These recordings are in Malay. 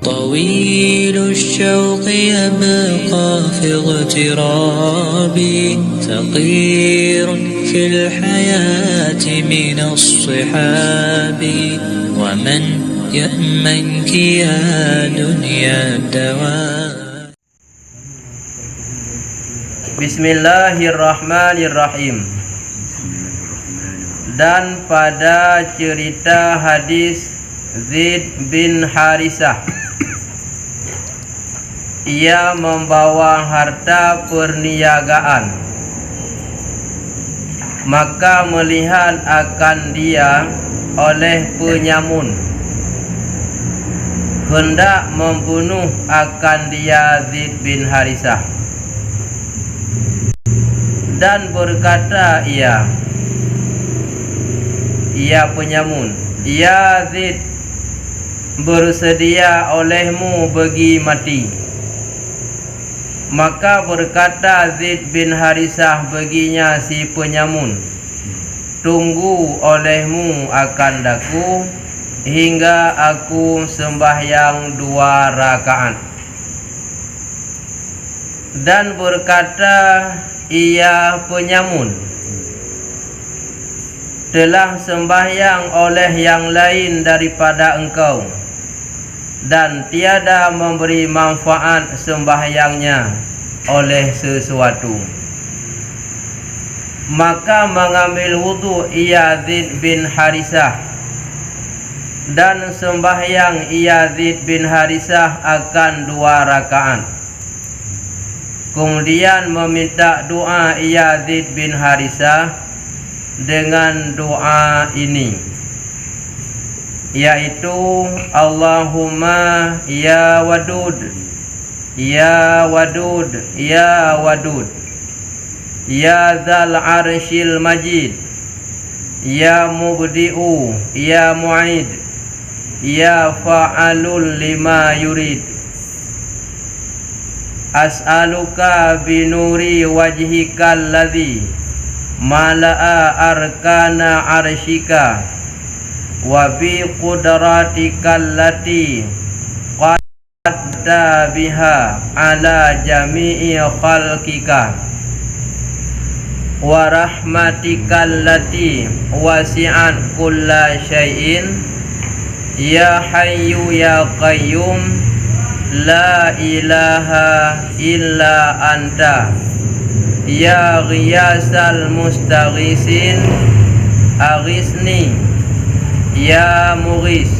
طويل الشوق يبقى في اغترابي ثقير في الحياة من الصحاب ومن يأمنك يا دنيا الدوام. Bismillahirrahmanirrahim. Dan pada cerita hadis Zaid bin Harisah, ia membawa harta perniagaan, maka melihat akan dia oleh penyamun, hendak membunuh akan dia Zaid bin Harisah. Dan berkata ia penyamun, "Ya Zaid, bersedia olehmu bagi mati." Maka berkata Zaid bin Harisah baginya si penyamun, "Tunggu olehmu akan daku hingga aku sembahyang 2 rakaat." Dan berkata ia penyamun, "Telah sembahyang oleh yang lain daripada engkau, dan tiada memberi manfaat sembahyangnya oleh sesuatu." Maka mengambil wudu ia Zaid bin Harisah, dan sembahyang ia Zaid bin Harisah akan 2 rakaat. Kemudian meminta doa ia Zaid bin Harisah dengan doa ini, yaitu Allahumma ya wadud, ya wadud, ya wadud, ya dzal arsyil majid, ya mubdi'u, ya mu'id, ya fa'alul lima yurid. As'aluka binuri wajhikal ladzi mala'a arkana arsyika wa bi qudratikal lati qadda biha ala jami'i khalqika wa rahmatikal lati wasi'at kulla syai'in ya hayyu ya qayyum la ilaha illa anta ya ghiyasal mustaghisin aghisni ya mughis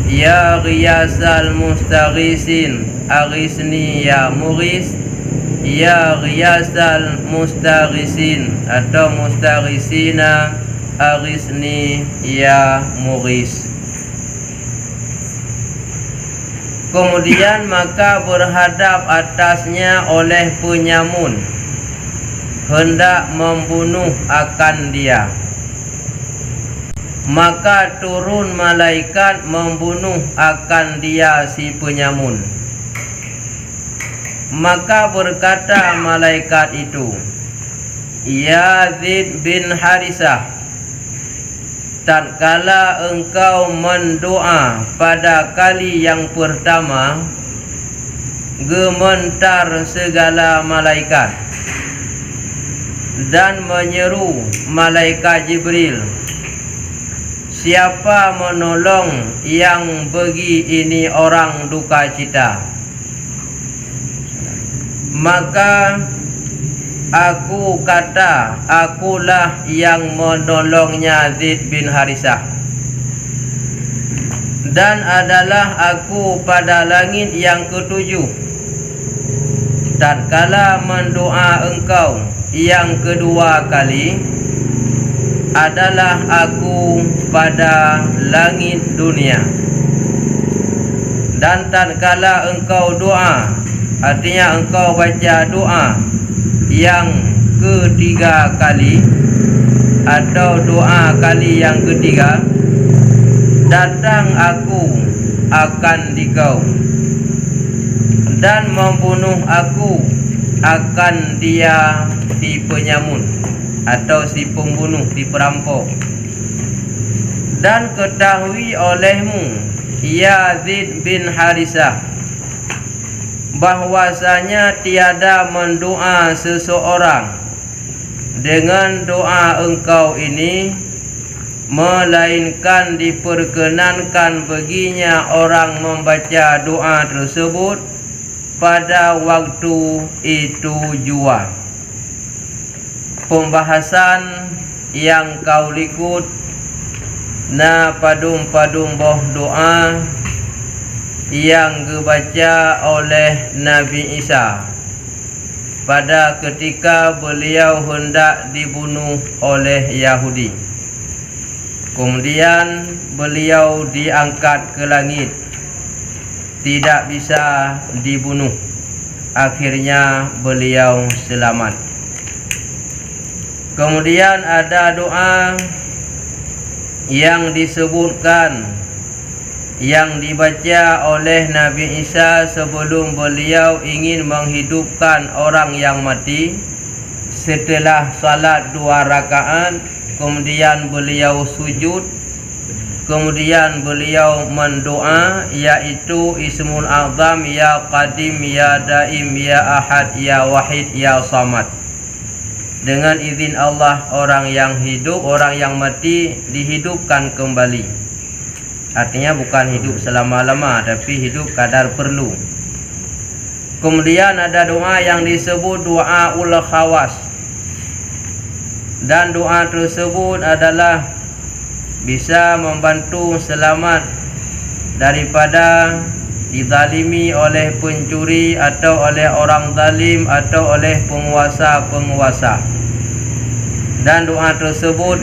ya ghiyasal mustaghisin aghisni ya mughis ya ghiyasal mustaghisin atau mustaghisina aghisni ya mughis. Kemudian maka berhadap atasnya oleh penyamun, hendak membunuh akan dia. Maka turun malaikat membunuh akan dia si penyamun. Maka berkata malaikat itu, "Ya Zaid bin Harisah, tatkala engkau mendoa pada kali yang pertama, gementar segala malaikat dan menyeru malaikat Jibril, siapa menolong yang bagi ini orang duka cita?" Maka aku kata, akulah yang menolongnya Zaid bin Harisah, dan adalah aku pada langit yang ke-7 tatkala mendoa engkau yang kedua kali, adalah aku pada langit dunia. Dan tatkala engkau doa, artinya engkau baca doa yang ketiga kali atau doa kali yang ketiga, datang aku akan dikau dan membunuh aku akan dia si penyamun atau si pembunuh, si perampok. Dan ketahui olehmu Yazid bin Harisah bahwasanya tiada mendoa seseorang dengan doa engkau ini melainkan diperkenankan baginya orang membaca doa tersebut pada waktu itu jua. Pembahasan yang kau likut na padung-padung boh doa yang dibaca oleh Nabi Isa pada ketika beliau hendak dibunuh oleh Yahudi. Kemudian beliau diangkat ke langit, tidak bisa dibunuh. Akhirnya beliau selamat. Kemudian ada doa yang disebutkan yang dibaca oleh Nabi Isa sebelum beliau ingin menghidupkan orang yang mati setelah salat 2 rakaat. Kemudian beliau sujud, kemudian beliau mendoa, yaitu Ismul Azam, Ya Qadim, Ya Daim, Ya Ahad, Ya Wahid, Ya Samad. Dengan izin Allah, orang yang hidup, orang yang mati dihidupkan kembali. Artinya bukan hidup selama-lama, tapi hidup kadar perlu. Kemudian ada doa yang disebut doa ul khawas. Dan doa tersebut adalah bisa membantu selamat daripada dizalimi oleh pencuri atau oleh orang zalim atau oleh penguasa-penguasa. Dan doa tersebut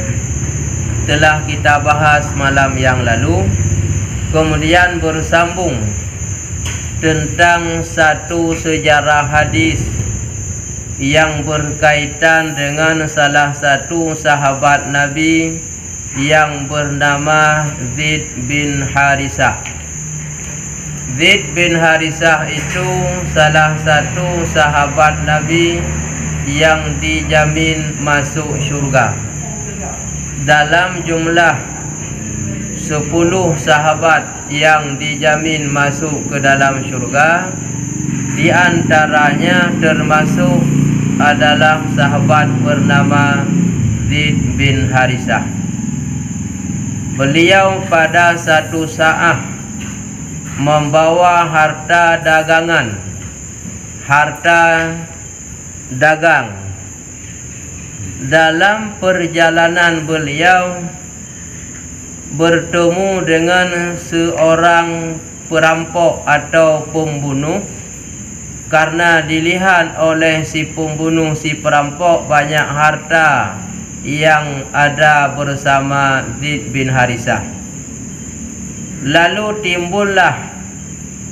telah kita bahas malam yang lalu. Kemudian bersambung tentang satu sejarah hadis yang berkaitan dengan salah satu sahabat Nabi yang bernama Zaid bin Harisah. Zaid bin Harisah itu salah satu sahabat Nabi yang dijamin masuk syurga. Dalam jumlah 10 sahabat yang dijamin masuk ke dalam syurga, di antaranya termasuk adalah sahabat bernama Zaid bin Harisah. Beliau pada satu saat membawa harta dagangan, harta dagang. Dalam perjalanan beliau bertemu dengan seorang perampok atau pembunuh. Karena dilihat oleh si pembunuh, si perampok, banyak harta yang ada bersama Zaid bin Harisah. Lalu timbullah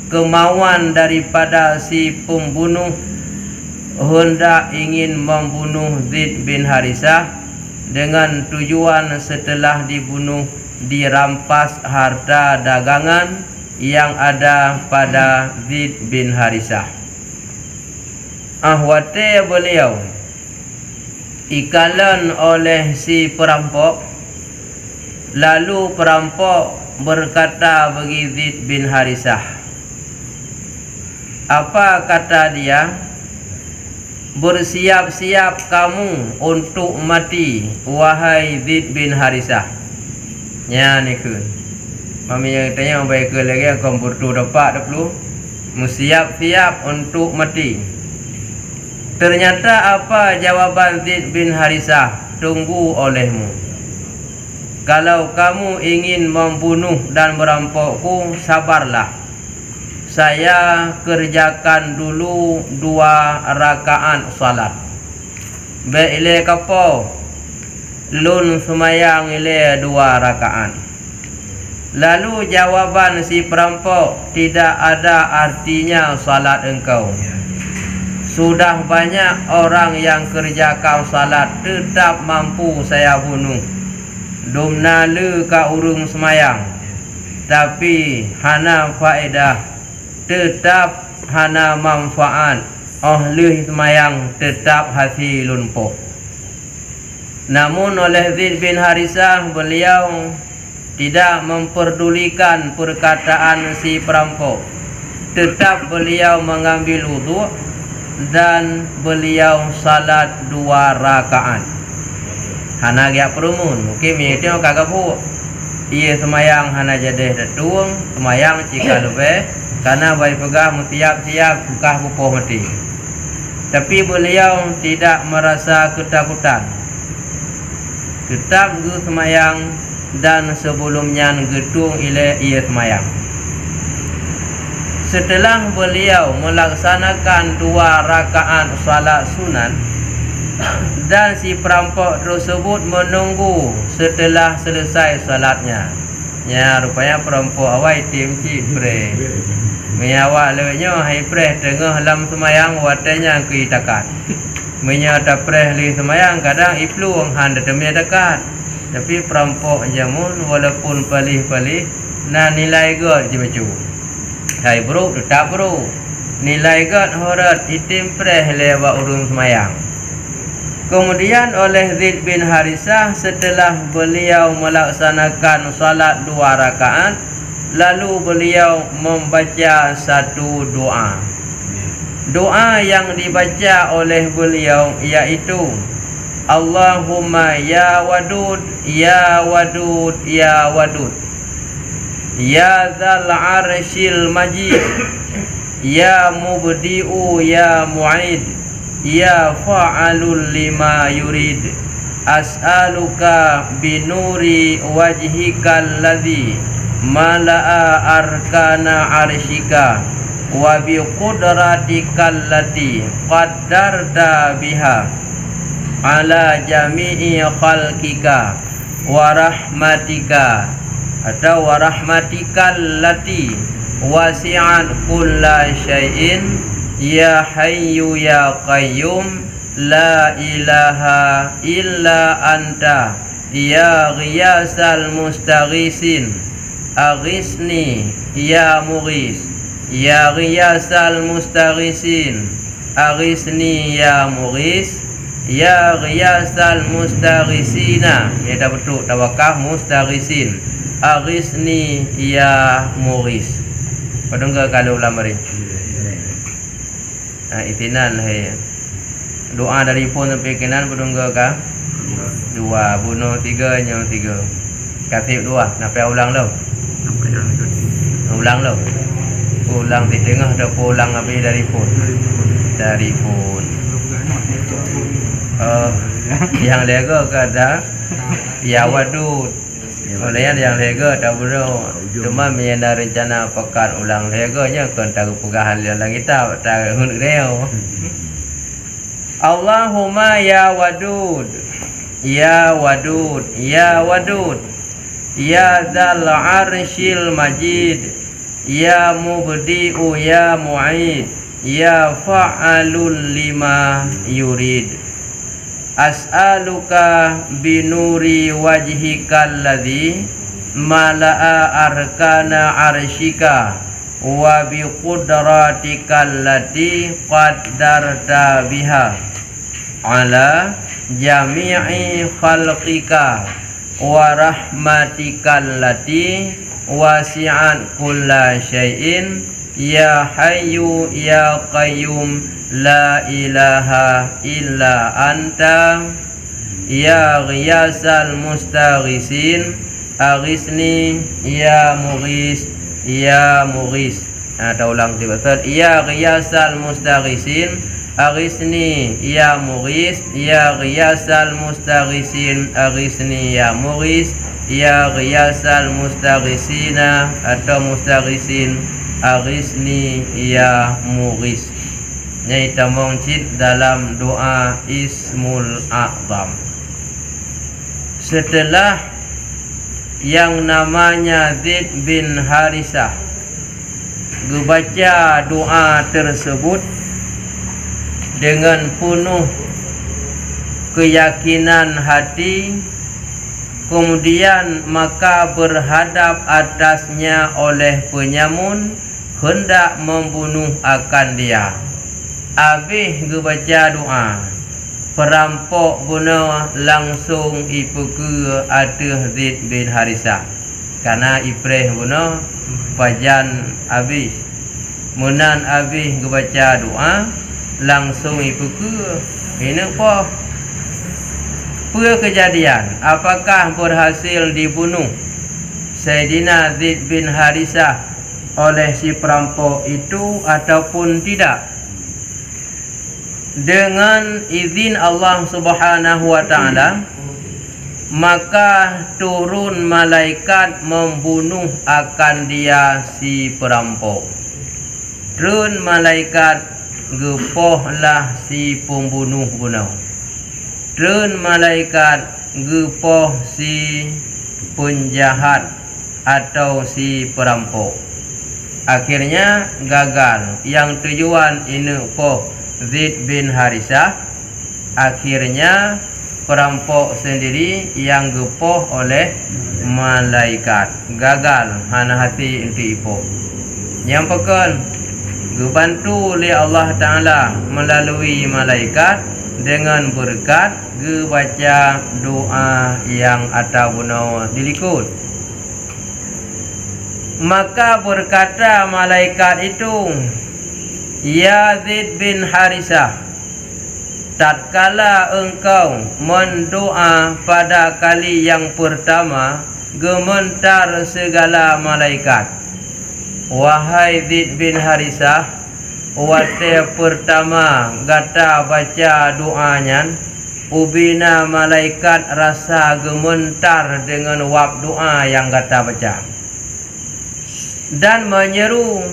kemauan daripada si pembunuh hendak ingin membunuh Zaid bin Harisah dengan tujuan setelah dibunuh dirampas harta dagangan yang ada pada Zaid bin Harisah. Ahwate beliau ikalan oleh si perampok. Lalu perampok berkata bagi Zaid bin Harisah, apa kata dia? Bersiap-siap kamu untuk mati, wahai Zaid bin Harisah. Ya ni ke mami yang tanya baik ke lagi kau bertu dapat dulu bersiap-siap untuk mati. Ternyata apa jawaban Zaid bin Harisah? Tunggu olehmu. Kalau kamu ingin membunuh dan merampokku, sabarlah. Saya kerjakan dulu 2 rakaat salat. Beile kapo lun semayang ile 2 rakaat. Lalu jawaban si perampok, tidak ada artinya salat engkau. Sudah banyak orang yang kerjakan salat, tetap mampu saya bunuh. Dumna le ka urung semayang, tapi hana faedah, tetap hana manfaat. Oh le semayang tetap hati lumpuh. Namun oleh Zaid bin Harisah, beliau tidak memperdulikan perkataan si perampok. Tetap beliau mengambil wudu dan beliau salat 2 rakaat. Hana giak perumun, mungkin itu kagak bu. Ia semayang hana jadi datuang, semayang jika lebih karena bayi pegah mutiap-tiap kah bupoh mati. Tapi beliau tidak merasa ketakutan. Tetap gu semayang dan sebelumnya gedung ia semayang. Setelah beliau melaksanakan 2 rakaat salat sunat dan si perampok tersebut menunggu setelah selesai salatnya. Ya, rupanya perampok awal tim cik pre. Menyawak lewatnya hai pre tengah dalam semayang watanya ke itakat. Menyata pre li semayang kadang iplu han detemnya dekat. Tapi perampok jamun walaupun palih-palih na nilai gol jimacu. Hai bro, tetap bro. Nilai gol horat itim pre lewat urung semayang. Kemudian oleh Zaid bin Harisah setelah beliau melaksanakan salat 2 rakaat, lalu beliau membaca satu doa. Doa yang dibaca oleh beliau yaitu Allahumma ya wadud, ya wadud, ya wadud, ya dzal arsyil majid, ya mubdi'u, ya mu'id, ya fa'alul lima yurid, as'aluka binuri wajhikal ladzi mala'a arkana arsyika wa bi qudratikal lati qaddarta biha ala jami'i khalqika wa rahmatika atau wa rahmatikal lati wasi'at kulla syai'in ya hayyu ya qayyum la ilaha illa anta ya ghiyasal mustaghisin aghisni ya mughis ya ghiyasal mustaghisin aghisni ya mughis ya ghiyasal mustaghisina. Ya betul tawakah mustaghisin aghisni ya mughis. Padahal enggak kalau lamari. Itinan hai doa dari pun sampai kenan padahal enggak 2 bunuh 3 nyong 3 katib 2 sampai ulang lo. Ulang lo. Ulang di tengah ada pulang habis dari pun. Dari pun. Yang lega ke ada ya wadud. Oleh yang lega tak bro. Cuma menyana rencana pekan ulang leganya kan tak pegahan dalam kita tak hunuk reo. Allahumma ya wadud, ya wadud, ya wadud, ya dzal arsyil majid, ya mubdi'u, ya mu'id, ya fa'alul lima yurid, as'aluka binuri wajhikal ladzi mala'a arkana arsyika wa bi qudratikal lati qaddarta biha ala jami'i khalqika wa rahmatikal lati wasi'at kulla syai'in ya hayyu ya qayyum la ilaha illa anta ya ghiyasal mustaghisin aghisni ya mughis ya mughis. Ada ulang tiba-tiba ya ghiyasal mustaghisin aghisni ya mughis ya ghiyasal mustaghisin aghisni ya mughis ya ghiyasal mustaghisina atau mustaghisin aghisni ya mughis. Nyai tamong cid dalam doa Ismul A'zam. Setelah yang namanya Zaid bin Harisah membaca doa tersebut dengan penuh keyakinan hati, kemudian maka berhadap atasnya oleh penyamun hendak membunuh akan dia. Habis membaca doa, perampok bunuh langsung ipu ke atas Zaid bin Harisah. Karena ipreh bunuh pajan habis. Munan habis baca doa langsung ipuku. Ini apa? Kejadian apakah berhasil dibunuh Sayyidina Zaid bin Harisah oleh si perampok itu ataupun tidak? Dengan izin Allah Subhanahu wa taala, maka turun malaikat membunuh akan dia si perampok. Turun malaikat gepohlah si pembunuh bunuh. Turun malaikat gepoh si penjahat atau si perampok. Akhirnya gagal. Yang tujuan ini poh Zaid bin Harisah, akhirnya perampok sendiri yang gepoh oleh malaikat. Gagal hana hati untuk ipoh. Yang pekan dibantu oleh Allah Ta'ala melalui malaikat dengan berkat baca doa yang ataupun dilikut. Maka berkata malaikat itu, Ya Zaid bin Harisah, tatkala engkau mendoa pada kali yang pertama, gementar segala malaikat. Wahai Zaid bin Harisah, waktu pertama gata baca doanya, ubina malaikat rasa gementar dengan wab doa yang gata baca. Dan menyeru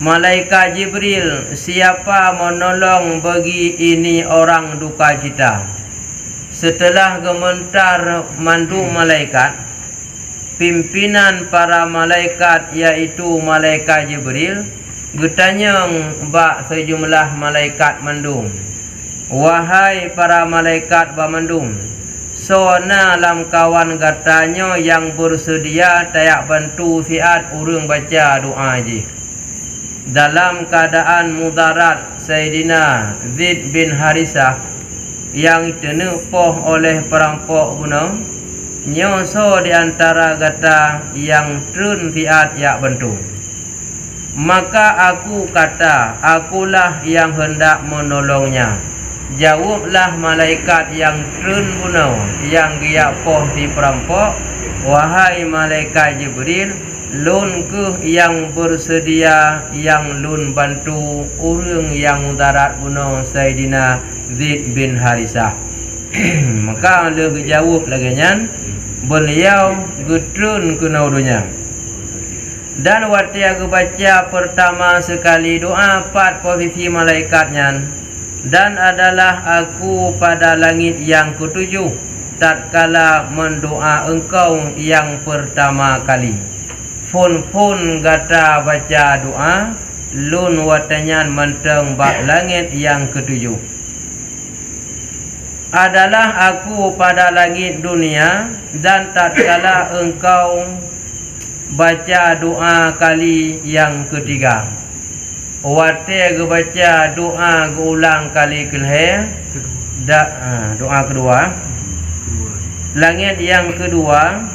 Malaikat Jibril, siapa menolong bagi ini orang duka cita? Setelah gementar mandu malaikat, pimpinan para malaikat yaitu Malaikat Jibril bertanya bak sejumlah malaikat mandum, wahai para malaikat bamandum, sona lam kawan katanya yang bersedia tayak bantu fiat urang baca doa ji. Dalam keadaan mudarat Sayyidina Zaid bin Harisah yang ditenepoh oleh perampok bunuh, nyoso di antara kata yang trun fiat yak bantu. Maka aku kata, akulah yang hendak menolongnya. Jawablah malaikat yang trun bunuh, yang giapoh di perampok, wahai malaikat Jibril, lun ke yang bersedia yang lun bantu orang yang darat bunuh Sayyidina Zaid bin Harisah. Maka dia jawab lagi nyan, beliau getrun ke naudunya. Dan waktu aku baca pertama sekali doa 4 posisi malaikatnya, dan adalah aku pada langit yang ketujuh tatkala mendoa engkau yang pertama kali. Pun gata baca doa, lun watanyan menteng bak langit yang ketujuh. Adalah aku pada langit dunia, dan tatkala engkau baca doa kali yang ketiga. Wate ge baca doa ge ulang kali kelih, doa kedua. Langit yang kedua,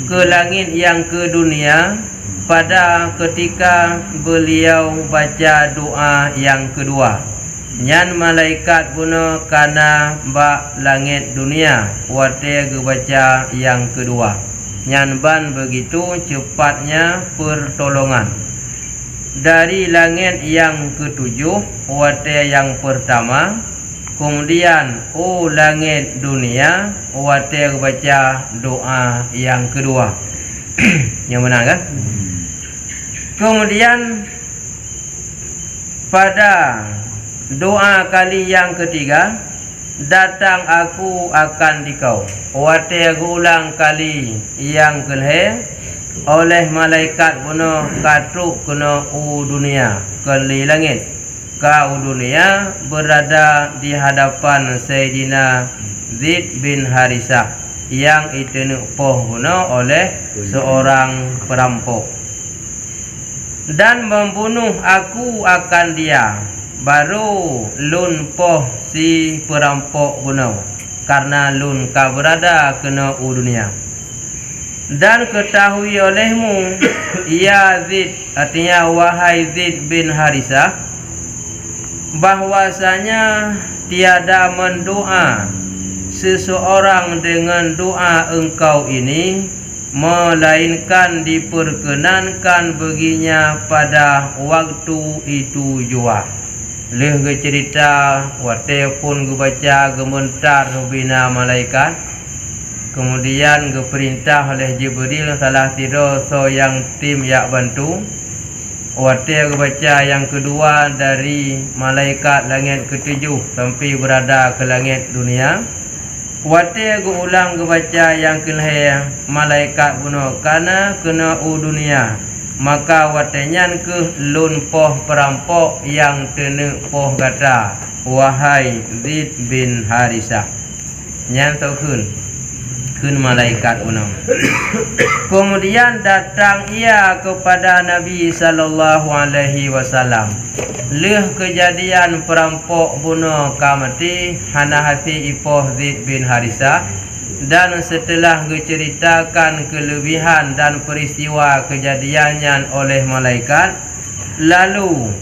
ke langit yang ke dunia pada ketika beliau baca doa yang kedua. Nyan malaikat guna kana bak langit dunia wate ge baca yang kedua. Nyan ban begitu cepatnya pertolongan. Dari langit yang ketujuh wate yang pertama, kemudian langit dunia wate baca doa yang kedua. Yang benar kan? Kemudian pada doa kali yang ketiga, datang aku akan dikau. Wate ulang kali yang kelih oleh malaikat guna katruk kena dunia kali langit. Kau dunia berada di hadapan Sayyidina Zaid bin Harisah yang ditenepoh guna oleh seorang perampok dan membunuh aku akan dia. Baru lun poh si perampok guna karena lun ka berada kena dunia. Dan ketahui olehmu ya Zaid, artinya wahai Zaid bin Harisah, bahwasanya tiada mendoa seseorang dengan doa engkau ini melainkan diperkenankan baginya pada waktu itu jua. Leh ke cerita wate pun ke baca gementar bina malaikat, kemudian ke perintah oleh Jibril salah tidur so yang tim yak bantu. Wate ke baca yang kedua dari malaikat langit ketujuh sampai berada ke langit dunia. Wate ke ulang ke baca yang kelihaya malaikat bunuh kana kena dunia. Maka watenyan ke lun poh perampok yang tenek poh kata wahai Zaid bin Harisah. Nyan tau kun malaikat bunuh. Kemudian datang ia kepada Nabi sallallahu alaihi wasallam. Leh kejadian perampok bunuh kamati hana hati ipoh Zaid bin Harisah. Dan setelah diceritakan kelebihan dan peristiwa kejadiannya oleh malaikat, lalu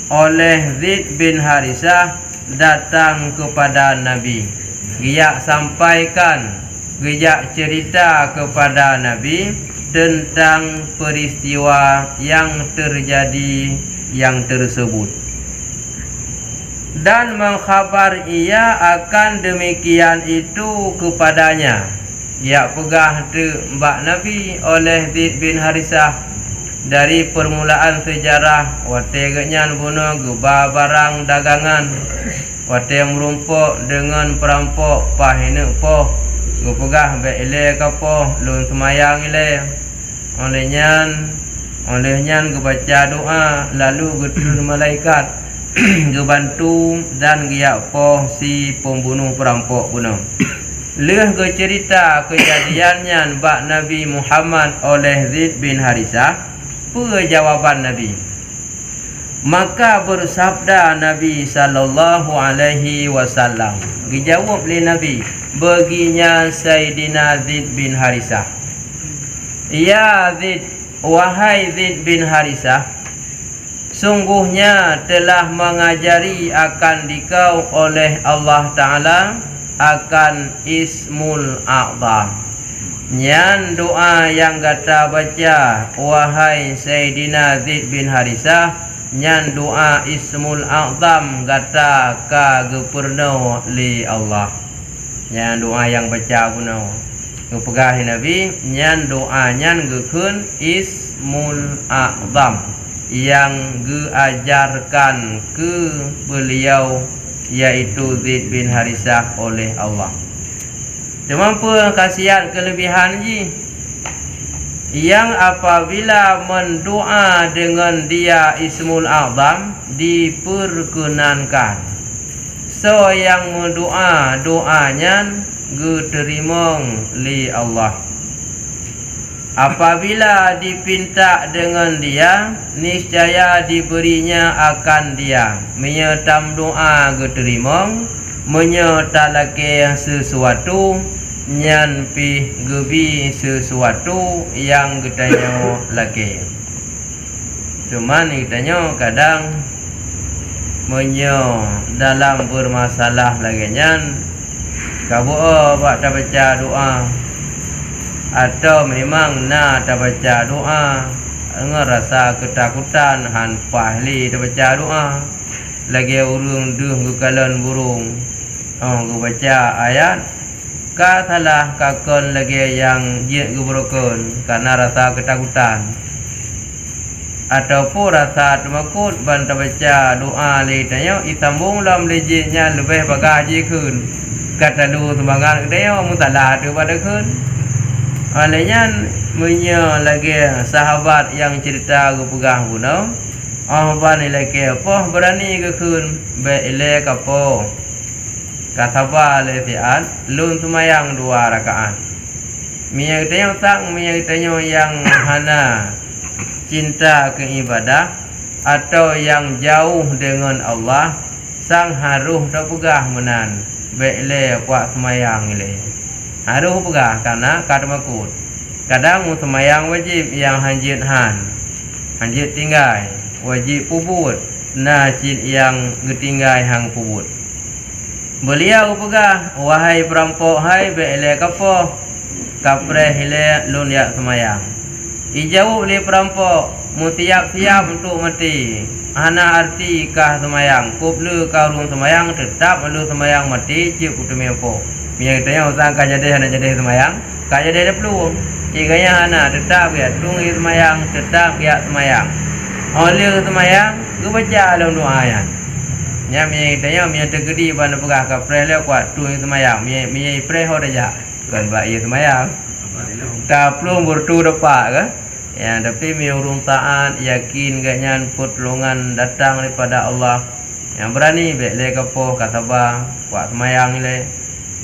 oleh Zaid bin Harisah datang kepada Nabi. Dia sampaikan, dia cerita kepada Nabi tentang peristiwa yang terjadi yang tersebut. Dan mengkhabar ia akan demikian itu kepadanya. Ia pegah tu mbak Nabi oleh Zaid bin Harisah dari permulaan sejarah wate genyan bunuh geba barang dagangan, wate merumpok dengan perampok pahine poh gu pegah be ile kapoh lun semayang ile olehnya gu baca doa lalu gu turun malaikat gebantu dan giak poh si pembunuh perampok bunuh. Leh ke cerita kejadiannya bak Nabi Muhammad oleh Zaid bin Harisah. Apa jawaban Nabi? Maka bersabda Nabi sallallahu alaihi wasallam. Dijawab oleh Nabi baginya Sayyidina Zaid bin Harisah. Ya Zaid, wahai Zaid bin Harisah, sungguhnya telah mengajari akan dikau oleh Allah Ta'ala akan Ismul A'zam. Nyan doa yang kata baca wahai Sayyidina Zaid bin Harisah, nyan doa Ismul A'zam kata ka gepurno li Allah. Nyan doa yang baca puno ngepegah Nabi, nyan doa nyan gekun Ismul A'zam yang diajarkan ke beliau yaitu Zaid bin Harisah oleh Allah. Cuma apa khasiat kelebihan ji? Yang apabila mendoa dengan dia Ismul A'zam diperkenankan. So yang mendoa doanya diterima li Allah. Apabila dipinta dengan dia, niscaya diberinya akan dia. Menyetam doa diterima, menyetalake sesuatu, nyan pi gebi sesuatu yang ditanya laki. Cuman ditanya kadang dalam bermasalah lagi nyan kabu bak tak baca doa. Atau memang nak baca doa dengan rasa ketakutan han pahli baca doa lagi urung duh gukalan burung gu baca ayat ka salah kakon lagi yang je gubrokon karena rasa ketakutan ataupun rasa takut ban baca doa li tanya itambung lam lejenya lebih bagaji kun kata lu semangat dia mutalah tu pada kun. Olehnya punya lagi sahabat yang cerita gue pegang guna. Ban lagi apa berani ke kun be ile kapo. Kata balik tiat lun semayang 2 rakaat. Mia tanya tak mia tanya yang hana cinta ke ibadah atau yang jauh dengan Allah sang haruh tak pegah menan. Bekle kuat semayang le. Aduh pegah karena kada makut. Kadang semayang wajib yang hanjit hanjit tinggai, wajib pubut. Najid yang getinggai hang pubut. Beliau pegah, wahai perampok, hai bekle kapo, kapreh hile lun yak semayang. Ijau le perampok, mu siap-siap untuk mati. Hana arti kah semayang, kup le kau rung semayang, tetap lu semayang mati, cip kutu mempo. Miang tanya usang kah jadi hana jadi semayang, kah jadi ada peluang. Iganya hana tetap ya, tungi semayang, tetap ya semayang. Oleh semayang, gue baca dalam doa ya. Nya mi tanya mi tegedi ban pegah ka pre le kuat tu semayang mi pre ho dah kan ba ia semayang ta plung bertu depak ke ya tapi mi urung taat yakin gaknya pertolongan datang daripada Allah yang berani bek le kapo kata ba kuat semayang le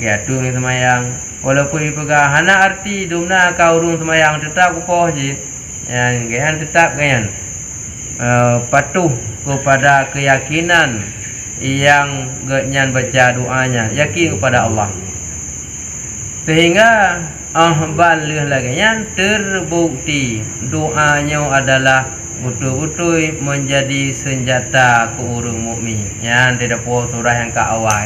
ya tu semayang walaupun pegah hana arti dumna ka urung semayang tetap kupoh ji yang gaknya tetap gaknya patuh kepada keyakinan yang genyan baca doanya yakin kepada Allah sehingga ahban lagi yang terbukti doanya adalah betul-betul menjadi senjata ke orang mukmin yang tidak puas surah yang ke awal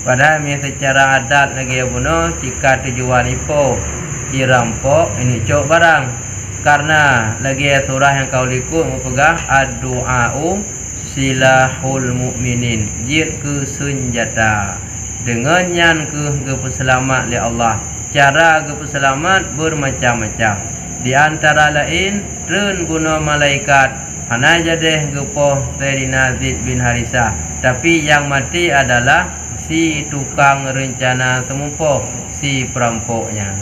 padahal secara adat lagi ya bunuh jika tujuan ipo dirampok ini cok barang karena lagi surah yang kau likut mempegang ad-du'a'u silahul mukminin jid ke senjata dengan yang ke peselamat oleh Allah cara ke peselamat bermacam-macam di antara lain tren guna malaikat hana jadi gepoh Sayyidina Zaid bin Harisah tapi yang mati adalah si tukang rencana semumpoh si perampoknya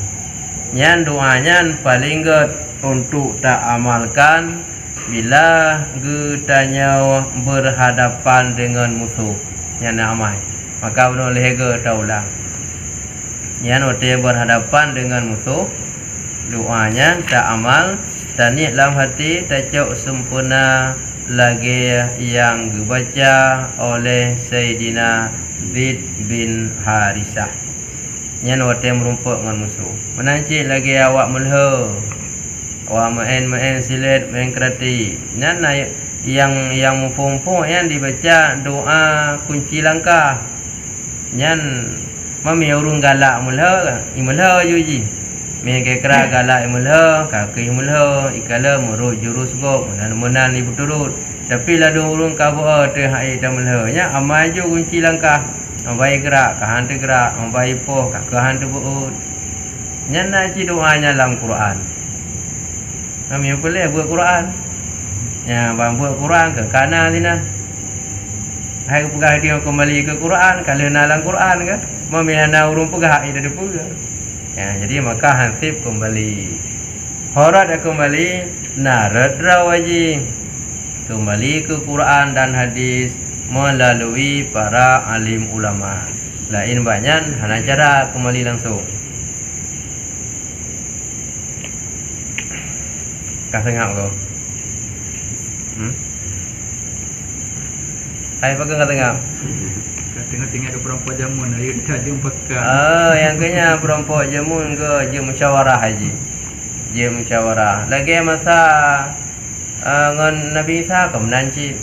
nyan doanya paling get untuk tak amalkan bila getanya berhadapan dengan musuh yang amai maka boleh ge taulah yang ote berhadapan dengan musuh doanya tak amal dan ni dalam hati tak cok sempurna lagi yang dibaca oleh Sayyidina Zaid bin Harisah yang ote merumpuk dengan musuh menanci lagi awak mulha wah main silet main kerati nan yang mumpung yang dibaca doa kunci langkah nyan mami urung galak mulha imulha yuji me ke kra galak imulha kaki imulha ikala murut jurus go munan ibu turut tapi la do urung kabu te hai ta mulha nya amai ju kunci langkah ambai gerak kahan te gerak ambai poh kahan te buut nyan na ci doanya dalam Quran kami boleh buat Quran. Ya, bang buat Quran ke kanan sini. Hai pegah dia kembali ke Quran, kalau nalang Quran ke, memilana urung pegah ida depuga. Ya, jadi maka hansip kembali. Horat kembali narat rawaji. Kembali ke Quran dan hadis melalui para alim ulama. Lain banyak hanya cara kembali langsung. Kau tengok kau. Hai pakai kau tengok. Kau tengok ke perempuan jamun ayo dah jumpa kan. Yang kena perempuan jamun ke je musyawarah haji. Je musyawarah. Lagi masa ngan Nabi Isa ke menanci.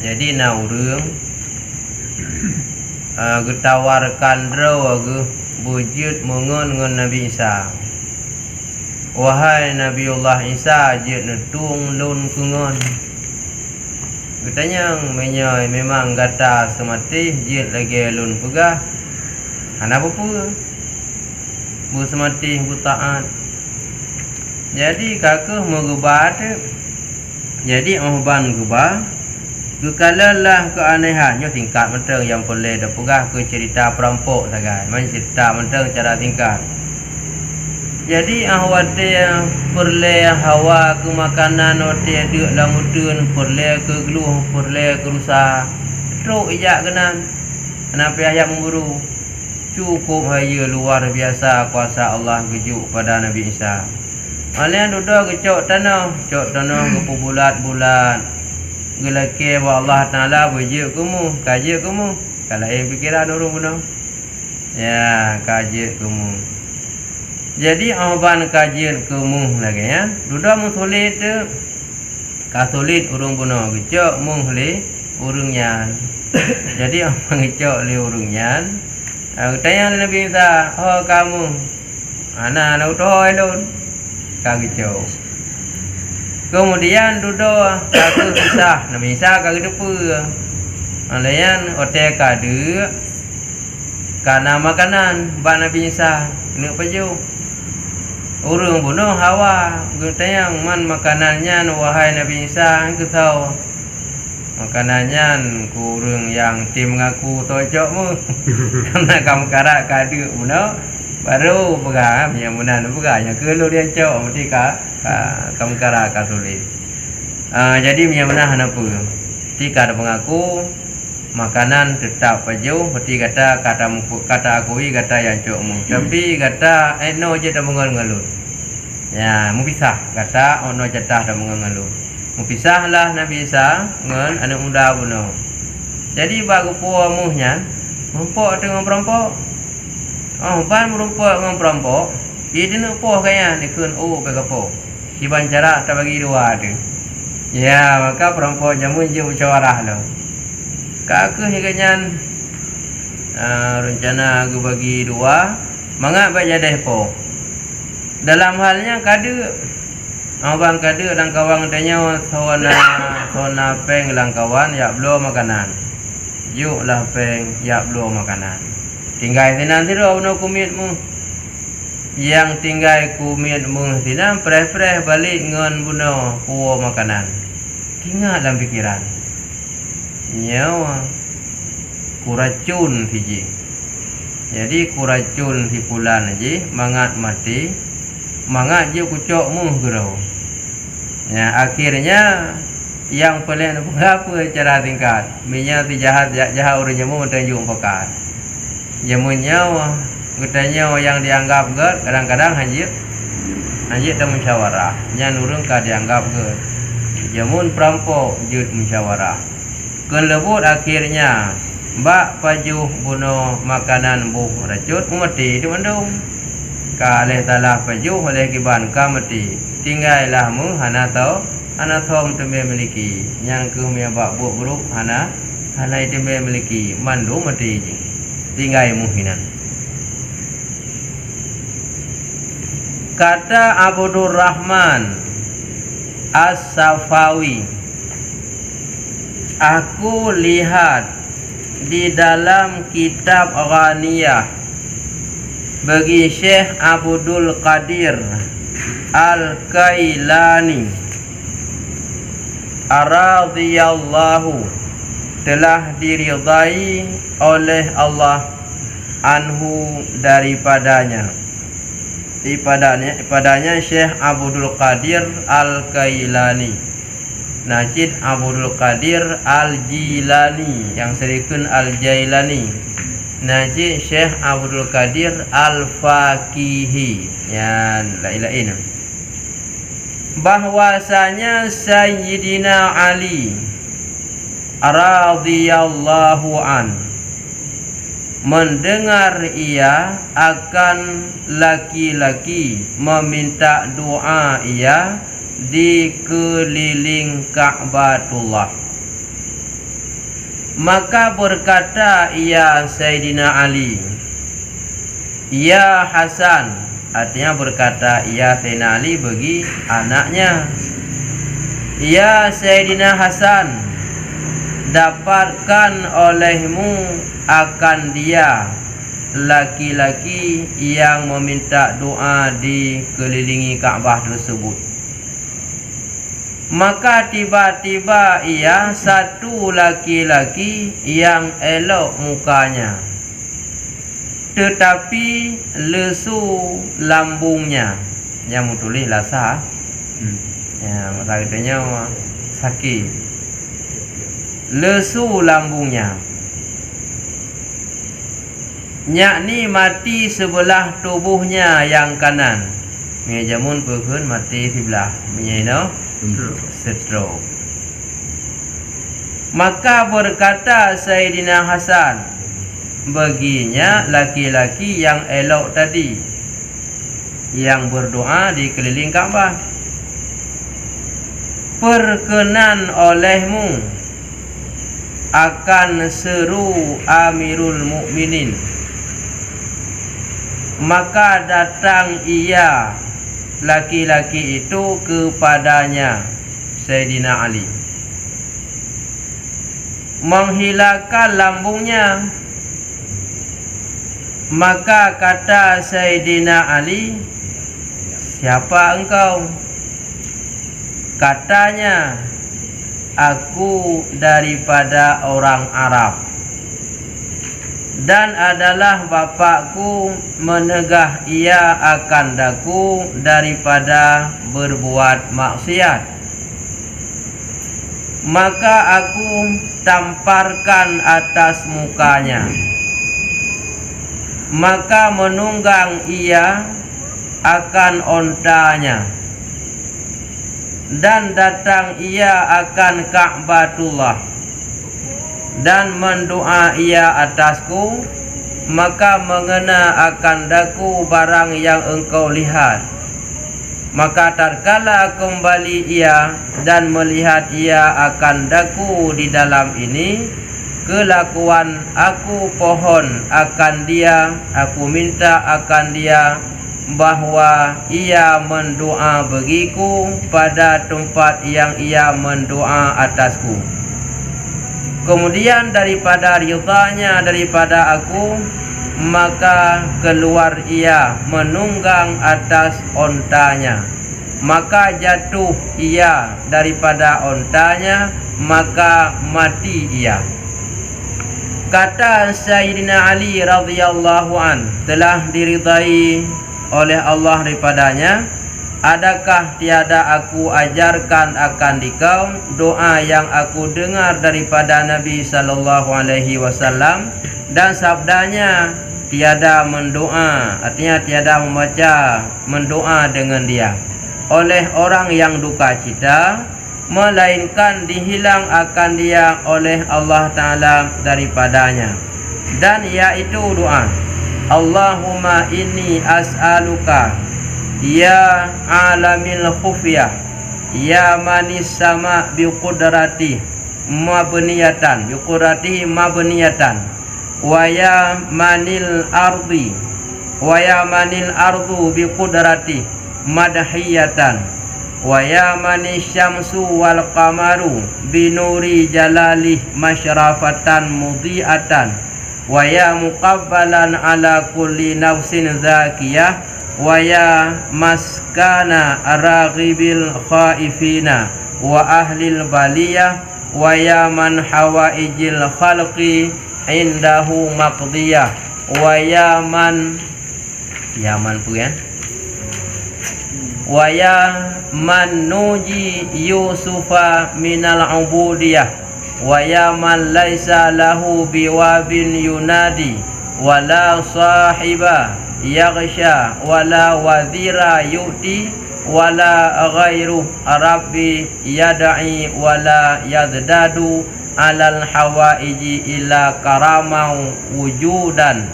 Jadi nak urang getawarkan draw ke bujut mengon ngan Nabi Isa. Wahai Nabiullah Isa je netung lun kungon. Katanya menyoy memang gata semati je lagi lun pegah. Hana apa bu semati bu taat. Jadi kakak mau gebat. Jadi ban gubah. Kekalalah keanehannya tingkat mentang yang boleh dah pegah ke cerita perampok sagai. Man cerita mentang cara tingkat. Jadi ahwate perle hawa ke makanan ote dek lamutun perle ke geluh perle ke rusa truk ijak kenan kenapa ayat memburu cukup haya luar biasa kuasa Allah kejuk pada Nabi Isa alian duduk ke cok tanah ke bulat-bulat gelake wa Allah Taala beje kamu kaje kamu Kalau pikiran urung bunuh. Ya, kajian kemu. Jadi aban kajian kemu lagi ya. Duda mu sulit tu. Ka sulit urung bunuh gecok mu le urung nyan. Jadi aban gecok le urung nyan. Tanya Nabi Isa, "Oh kamu ana utoh elon." Ka gecok. Kemudian duduk kaku pisah Nabi Isa ka depu. Alayan ote kade karena makanan ba Nabi Isa ni paju. Urung bunuh Hawa gutayang man makanannya wahai Nabi Isa engkau tahu. Makanannya kurung yang tim ngaku tojokmu. Karena kamu karak kade bunuh baru pegang yang munan pegangnya kelu dia cok mesti kamu karak kasulit. Jadi yang mana apa? Tika ada pengaku makanan tetap paju mesti kata akui kata yang cokmu. Tapi kata no je dah mengelut. Ya, mu pisah kata ono jatah dah mengelut. Mu pisahlah Nabi Isa ngan anak muda bunuh. Jadi bagu puah muhnya mempok dengan perampok. Ban merumpok dengan perampok. Dia nak poh kaya ni kun pegapo. Si bancara tak bagi dua ada. Ya, maka perampok jamun je musyawarah lo. Kak hingga rencana aku bagi dua. Mangak baca dah po. Dalam halnya kade. Abang kade dan kawan tanya sona peng lang kawan ya belum makanan. Yuk lah peng ya belum makanan. Tinggal sinan tiru bunuh kumitmu. Yang tinggal kumitmu sinan preh balik ngan bunuh puo makanan. Tinggal dalam pikiran. Nyawa kuracun hiji. Jadi kuracun si pulan aja mangat mati. Mangat je kucokmu gerau. Ya akhirnya yang paling apa cara tingkat. Minyak si jahat orangnya mu menunjuk pekat. Jamunnya katanya yang dianggap gerd kadang-kadang hanjit dan musyawarah nya nurung ka dianggap gerd jamun perampok jud musyawarah kelebut akhirnya mbak paju bunuh makanan buh racut mati di mandung ka alih talah paju oleh kiban ka mati tinggallah mu hana tau ana thom tembe miliki yang ke me bak buh buruk hana tembe miliki mandu mati je tinggal muhinan. Kata Abdur Rahman As-Safawi, aku lihat di dalam kitab Ghaniyah bagi Syekh Abdul Qadir Al-Kailani radhiyallahu telah diridai oleh Allah anhu daripadanya Syekh Abdul Qadir Al-Kailani Najid Abdul Qadir Al-Jilani yang serikun Al-Jailani Najid Syekh Abdul Qadir Al-Faqihi yang lain-lain bahwasanya Sayyidina Ali radhiyallahu an mendengar ia akan laki-laki meminta doa ia di keliling Ka'batullah. Maka berkata ia Sayyidina Ali, "Ya Hasan," artinya berkata ia Sayyidina Ali bagi anaknya, "Ya Sayyidina Hasan, dapatkan olehmu akan dia laki-laki yang meminta doa di kelilingi Kaabah tersebut." Maka tiba-tiba ia satu laki-laki yang elok mukanya, tetapi lesu lambungnya. Yang tulis lasa. Ya, masa katanya sakit. Lesu lambungnya. Yakni mati sebelah tubuhnya yang kanan. Menjamun pekun mati sebelah. Menyeno stroke. Maka berkata Sayyidina Hasan, baginya laki-laki yang elok tadi, yang berdoa di keliling Kaabah. Perkenan olehmu akan seru Amirul Mukminin, maka datang ia laki-laki itu kepadanya Sayyidina Ali, menghilangkan lambungnya. Maka kata Sayyidina Ali, siapa engkau? Katanya, aku daripada orang Arab, dan adalah bapakku menegah ia akan daku daripada berbuat maksiat. Maka aku tamparkan atas mukanya, maka menunggang ia akan ontanya, dan datang ia akan Ka'batullah, dan mendoa ia atasku, maka mengena akan daku barang yang engkau lihat. Maka tatkala kembali ia dan melihat ia akan daku di dalam ini, kelakuan aku pohon akan dia, aku minta akan dia bahwa ia mendoa bagiku pada tempat yang ia mendoa atasku. Kemudian daripada ridhanya daripada aku, maka keluar ia menunggang atas ontanya, maka jatuh ia daripada ontanya, maka mati ia. Kata Sayyidina Ali radhiyallahu an, telah diridai oleh Allah daripadanya, adakah tiada aku ajarkan akan dikau doa yang aku dengar daripada Nabi sallallahu alaihi wasallam, dan sabdanya tiada mendoa, artinya tiada membaca mendoa dengan dia oleh orang yang duka cita, melainkan dihilang akan dia oleh Allah Ta'ala daripadanya. Dan yaitu doa, Allahumma inni as'aluka ya alamil khufiyah, ya manis sama biqudrati mabniyatan, biqudrati mabniyatan, wa ya manil ardi, wa ya manil ardu biqudrati madhiyatan, wa ya manis syamsu wal qamaru binuri jalalih masyrafatan mudhi'atan, wa ya muqabbalan ala kulli nafsin zakiyah, wa ya maskana raghibil khaifina wa ahlil baliyah, wa ya man hawaijil khalqi indahu maqdiyah, wa ya man wa ya man nuji Yusufa minal ubudiyah, wa ya man laisa lahu biwabin yunadi, wala sahiba yaghsha, wala wadhira yu'ti, wala ghairu rabbi yad'i, wala yazdadu alal hawaiji ila karamau wujudan.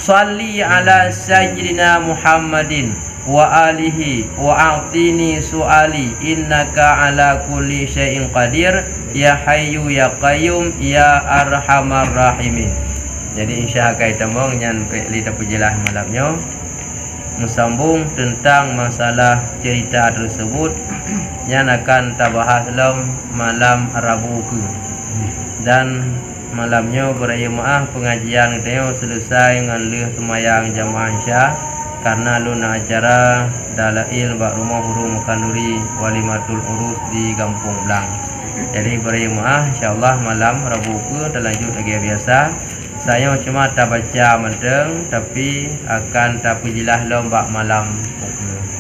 Salli ala sayyidina Muhammadin wa alihi wa a'tini su'ali innaka ala kulli syai'in qadir ya hayyu ya qayyum ya arhamar rahimin. Jadi insya Allah kita mau nyan lita pujilah malamnya mesambung tentang masalah cerita tersebut yang akan kita bahas dalam malam Rabu ke. Dan malamnya beraya maaf pengajian kita selesai dengan leh semayang jamaah Isya, karena luna acara dalail bak rumah hurung kanuri walimatul urus di Kampung Blang. Jadi beraya maaf, insyaallah malam Rabu ke terlanjut lagi biasa. Saya cuma tak baca menteng, tapi akan tak pujilah lomba malam